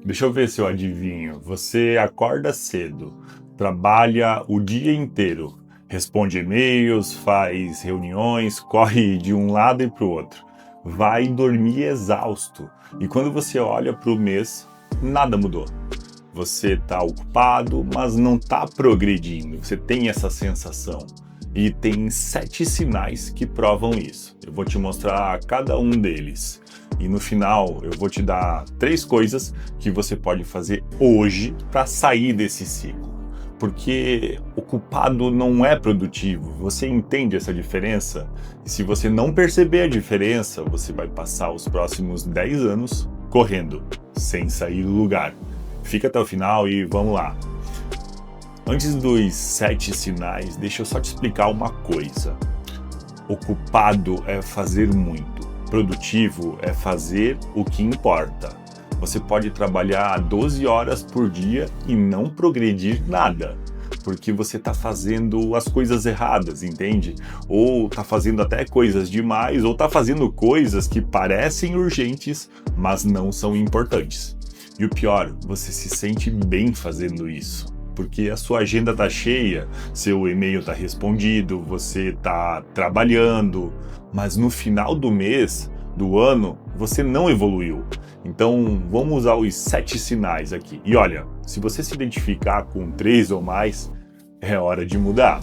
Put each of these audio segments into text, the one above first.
Deixa eu ver se eu adivinho. Você acorda cedo, trabalha o dia inteiro, responde e-mails, faz reuniões, corre de um lado e para o outro. Vai dormir exausto. E quando você olha para o mês, nada mudou. Você está ocupado, mas não está progredindo. Você tem essa sensação. E tem 7 sinais que provam isso. Eu vou te mostrar cada um deles. E no final eu vou te dar 3 coisas que você pode fazer hoje para sair desse ciclo. Porque ocupado não é produtivo. Você entende essa diferença? E se você não perceber a diferença, você vai passar os próximos 10 anos correndo, sem sair do lugar. Fica até o final e vamos lá. Antes dos 7 sinais, deixa eu só te explicar uma coisa. Ocupado é fazer muito. Produtivo é fazer o que importa. Você pode trabalhar 12 horas por dia e não progredir nada, porque você está fazendo as coisas erradas, entende? Ou está fazendo até coisas demais, ou está fazendo coisas que parecem urgentes, mas não são importantes. E o pior, você se sente bem fazendo isso, porque a sua agenda está cheia, seu e-mail está respondido, você está trabalhando, mas no final do mês, do ano, você não evoluiu. Então vamos usar os 7 sinais aqui. E olha, se você se identificar com 3 ou mais, é hora de mudar.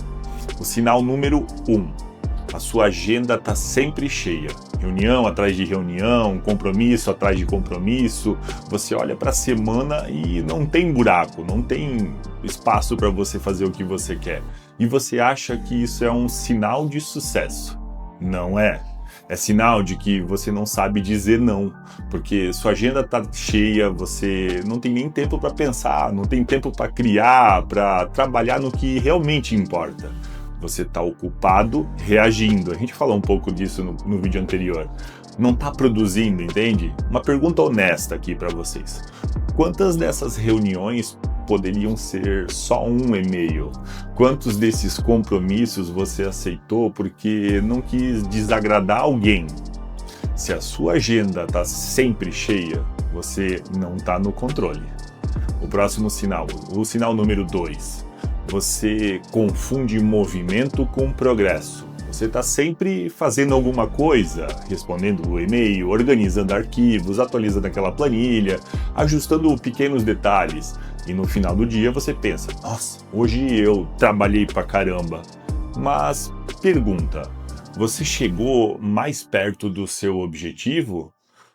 O sinal número 1. A sua agenda está sempre cheia. Reunião atrás de reunião, compromisso atrás de compromisso. Você olha para a semana e não tem buraco, não tem espaço para você fazer o que você quer. E você acha que isso é um sinal de sucesso. Não é. É sinal de que você não sabe dizer não, porque sua agenda está cheia, você não tem nem tempo para pensar, não tem tempo para criar, para trabalhar no que realmente importa. Você está ocupado reagindo. A gente falou um pouco disso no vídeo anterior. Não está produzindo, entende? Uma pergunta honesta aqui para vocês. Quantas dessas reuniões poderiam ser só um e-mail? Quantos desses compromissos você aceitou porque não quis desagradar alguém? Se a sua agenda está sempre cheia, você não está no controle. O próximo sinal, o sinal número 2. Você confunde movimento com progresso. Você está sempre fazendo alguma coisa, respondendo o e-mail, organizando arquivos, atualizando aquela planilha, ajustando pequenos detalhes. E no final do dia você pensa, nossa, hoje eu trabalhei pra caramba. Mas pergunta, você chegou mais perto do seu objetivo?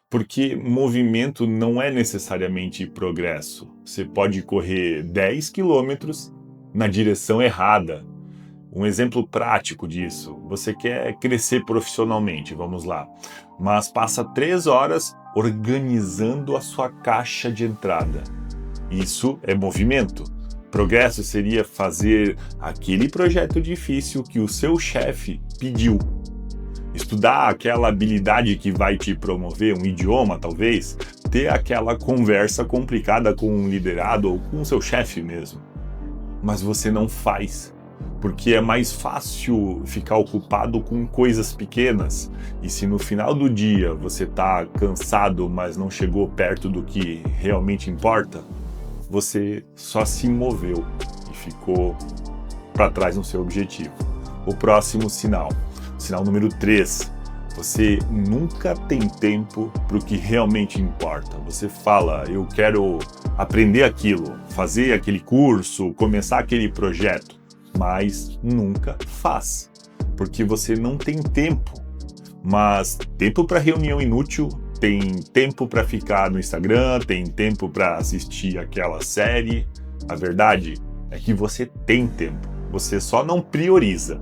Porque movimento não é necessariamente progresso. Você pode correr 10 quilômetros na direção errada. Um exemplo prático disso, você quer crescer profissionalmente, vamos lá, mas passa 3 horas organizando a sua caixa de entrada. Isso é movimento. Progresso seria fazer aquele projeto difícil que o seu chefe pediu. Estudar aquela habilidade que vai te promover, um idioma talvez, ter aquela conversa complicada com um liderado ou com o seu chefe mesmo. Mas você não faz, porque é mais fácil ficar ocupado com coisas pequenas. E se no final do dia você está cansado, mas não chegou perto do que realmente importa, você só se moveu e ficou para trás no seu objetivo. O próximo sinal, sinal número 3. Você nunca tem tempo para o que realmente importa. Você fala, eu quero aprender aquilo, fazer aquele curso, começar aquele projeto, mas nunca faz, porque você não tem tempo. Mas tempo para reunião inútil, tem tempo para ficar no Instagram, tem tempo para assistir aquela série. A verdade é que você tem tempo, você só não prioriza.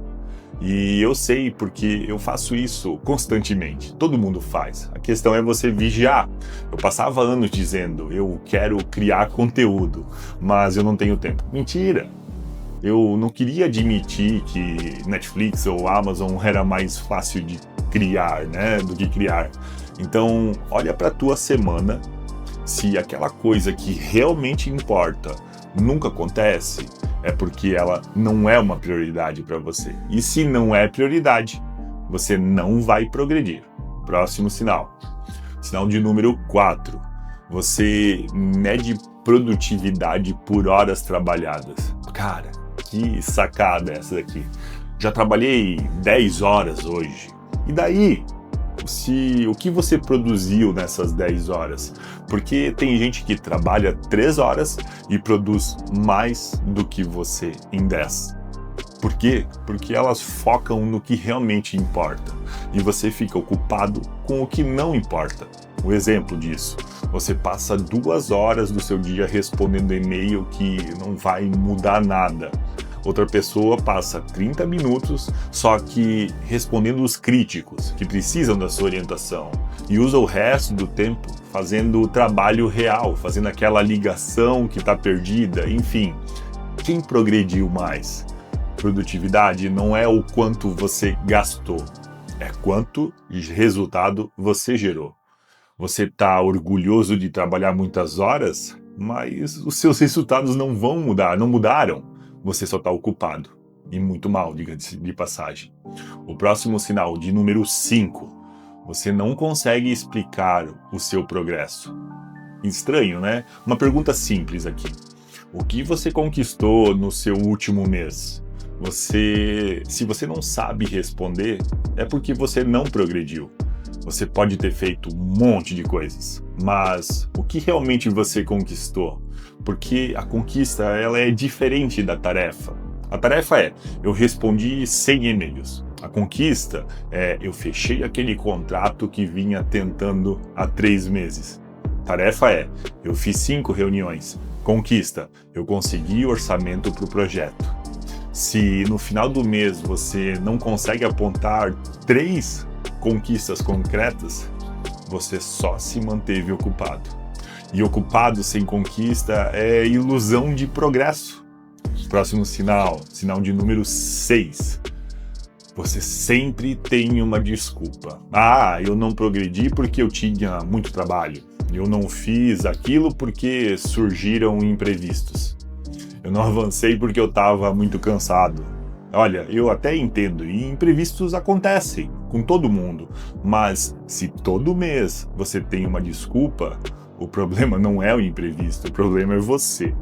E eu sei porque eu faço isso constantemente, todo mundo faz. A questão é você vigiar. Eu passava anos dizendo, eu quero criar conteúdo, mas eu não tenho tempo. Mentira! Eu não queria admitir que Netflix ou Amazon era mais fácil de criar, né, do que criar. Então, olha para a tua semana, se aquela coisa que realmente importa nunca acontece, é porque ela não é uma prioridade para você. E se não é prioridade, você não vai progredir. Próximo sinal. Sinal de número 4. Você mede produtividade por horas trabalhadas. Cara, que sacada essa daqui. Já trabalhei 10 horas hoje. E daí? O que você produziu nessas 10 horas? Porque tem gente que trabalha 3 horas e produz mais do que você em 10. Por quê? Porque elas focam no que realmente importa e você fica ocupado com o que não importa. Um exemplo disso, você passa 2 horas do seu dia respondendo e-mail que não vai mudar nada. Outra pessoa passa 30 minutos só que respondendo os críticos que precisam da sua orientação e usa o resto do tempo fazendo o trabalho real, fazendo aquela ligação que está perdida, enfim. Quem progrediu mais? Produtividade não é o quanto você gastou, é quanto resultado você gerou. Você está orgulhoso de trabalhar muitas horas, mas os seus resultados não vão mudar, não mudaram. Você só está ocupado. E muito mal, diga-se de passagem. O próximo sinal, de número 5. Você não consegue explicar o seu progresso. Estranho, né? Uma pergunta simples aqui. O que você conquistou no seu último mês? Se você não sabe responder, é porque você não progrediu. Você pode ter feito um monte de coisas, mas o que realmente você conquistou? Porque a conquista ela é diferente da tarefa. A tarefa é, eu respondi 100 e-mails. A conquista é, eu fechei aquele contrato que vinha tentando há 3 meses. Tarefa é, eu fiz 5 reuniões. Conquista, eu consegui orçamento para o projeto. Se no final do mês você não consegue apontar 3 conquistas concretas, você só se manteve ocupado. E ocupado sem conquista é ilusão de progresso. Próximo sinal, sinal de número 6. Você sempre tem uma desculpa. Ah, eu não progredi porque eu tinha muito trabalho. Eu não fiz aquilo porque surgiram imprevistos. Eu não avancei porque eu estava muito cansado. Olha, eu até entendo, e imprevistos acontecem com todo mundo, mas se todo mês você tem uma desculpa, o problema não é o imprevisto, o problema é você.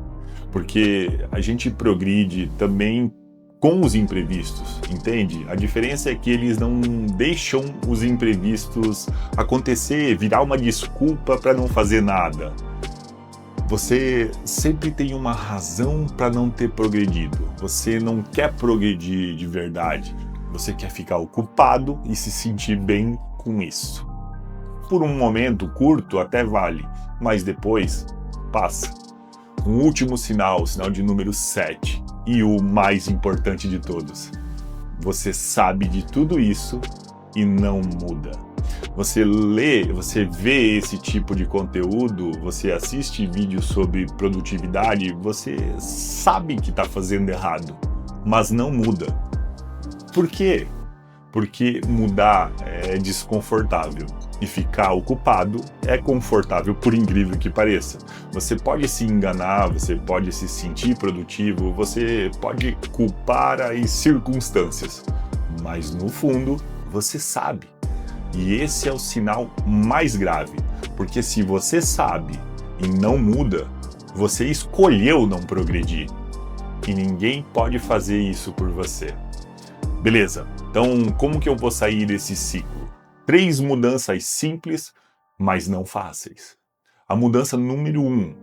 Porque a gente progride também com os imprevistos, entende? A diferença é que eles não deixam os imprevistos acontecer, virar uma desculpa para não fazer nada. Você sempre tem uma razão para não ter progredido. Você não quer progredir de verdade. Você quer ficar ocupado e se sentir bem com isso. Por um momento curto até vale, mas depois passa. Um último sinal, o sinal de número 7, e o mais importante de todos. Você sabe de tudo isso e não muda. Você lê, você vê esse tipo de conteúdo, você assiste vídeos sobre produtividade, você sabe que está fazendo errado, mas não muda. Por quê? Porque mudar é desconfortável e ficar ocupado é confortável, por incrível que pareça. Você pode se enganar, você pode se sentir produtivo, você pode culpar as circunstâncias, mas no fundo você sabe. E esse é o sinal mais grave, porque se você sabe e não muda, você escolheu não progredir. E ninguém pode fazer isso por você. Beleza, então como que eu vou sair desse ciclo? 3 mudanças simples, mas não fáceis. A mudança número 1.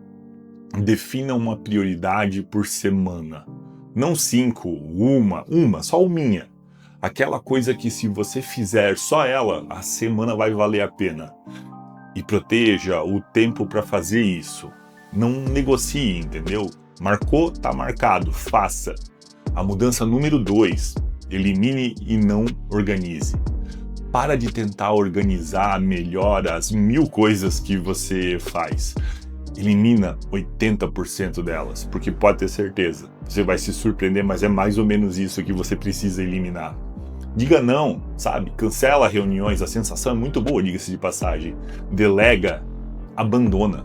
Defina uma prioridade por semana. Não 5, só uma. Aquela coisa que se você fizer só ela, a semana vai valer a pena. E proteja o tempo para fazer isso. Não negocie, entendeu? Marcou, tá marcado, faça. A mudança número 2, elimine e não organize. Para de tentar organizar melhor as 1000 coisas que você faz. Elimina 80% delas, porque pode ter certeza, você vai se surpreender, mas é mais ou menos isso que você precisa eliminar. Diga não, sabe? Cancela reuniões, a sensação é muito boa, diga-se de passagem. Delega, abandona.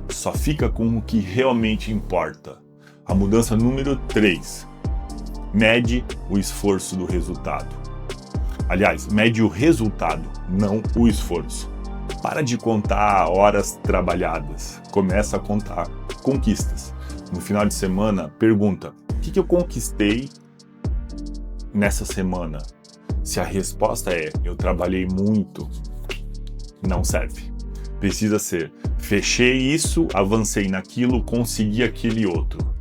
Só fica com o que realmente importa. A mudança número 3. Mede o esforço do resultado. Aliás, mede o resultado, não o esforço. Para de contar horas trabalhadas, começa a contar conquistas. No final de semana, pergunta: o que eu conquistei nessa semana? Se a resposta é eu trabalhei muito, não serve. Precisa ser fechei isso, avancei naquilo, consegui aquele outro.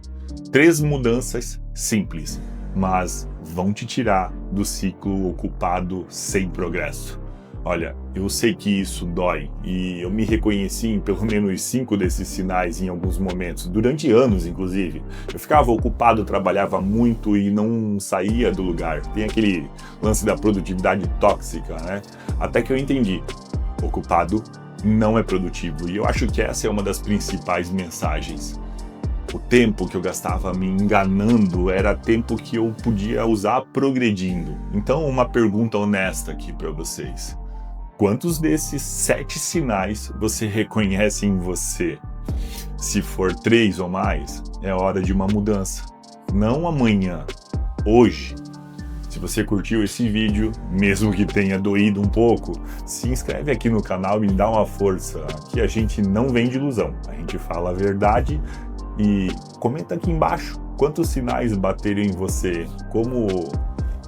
3 mudanças simples, mas vão te tirar do ciclo ocupado sem progresso. Olha, eu sei que isso dói e eu me reconheci em pelo menos 5 desses sinais em alguns momentos, durante anos inclusive. Eu ficava ocupado, trabalhava muito e não saía do lugar. Tem aquele lance da produtividade tóxica, né? Até que eu entendi, ocupado não é produtivo, e eu acho que essa é uma das principais mensagens. O tempo que eu gastava me enganando era tempo que eu podia usar progredindo. Então, uma pergunta honesta aqui para vocês. Quantos desses 7 sinais você reconhece em você? Se for 3 ou mais, é hora de uma mudança. Não amanhã, hoje. Se você curtiu esse vídeo, mesmo que tenha doído um pouco, se inscreve aqui no canal e me dá uma força. Aqui a gente não vende ilusão, a gente fala a verdade. E comenta aqui embaixo quantos sinais bateram em você,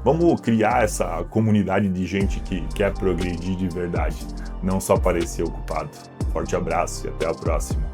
vamos criar essa comunidade de gente que quer progredir de verdade, não só parecer ocupado. Forte abraço e até a próxima.